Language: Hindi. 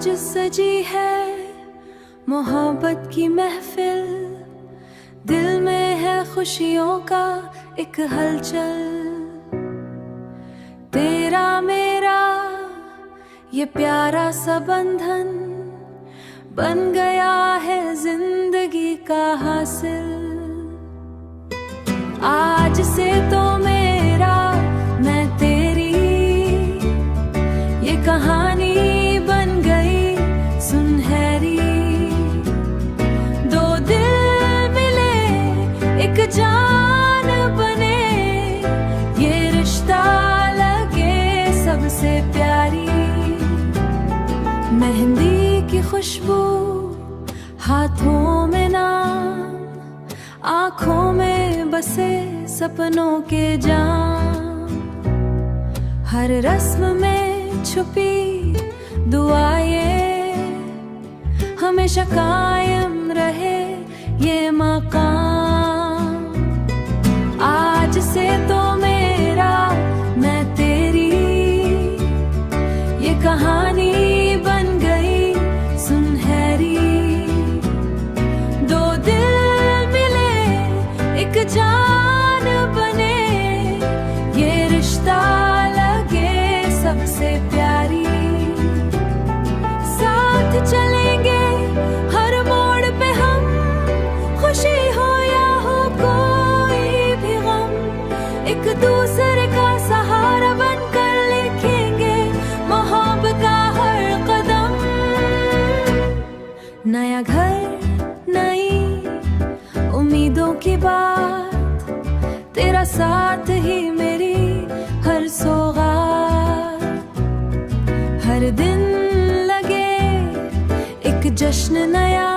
आज सजी है मोहब्बत की महफिल, दिल में है खुशियों का एक हलचल। तेरा मेरा ये प्यारा सा बंधन बन गया है जिंदगी का हासिल। आज से तो मेरा मैं तेरी ये कहानी बन गई सुनहरी। दो दिल मिले एक जान बने, ये रिश्ता लगे सबसे प्यारी। मेहंदी की खुशबू हाथों में नाम, आँखों में बसे सपनों के जाम। हर रस्म में छुपी दुआएं, हमेशा कायम रहे ये मकाम। आज से तो मेरा मैं तेरी ये कहानी बन गई सुनहरी। दो दिल मिले एक जान बने, ये रिश्ता लगे सबसे प्यारी। साथ चलेंगे हर मोड़ पे हम, खुशी हो या हो कोई भी गम, एक दूसरे का सहारा बनकर लिखेंगे मोहब्बत का हर कदम। नया घर नई उम्मीदों की बात, तेरा साथ ही मेरी हर सौगात। हर दिन लगे एक जश्न नया,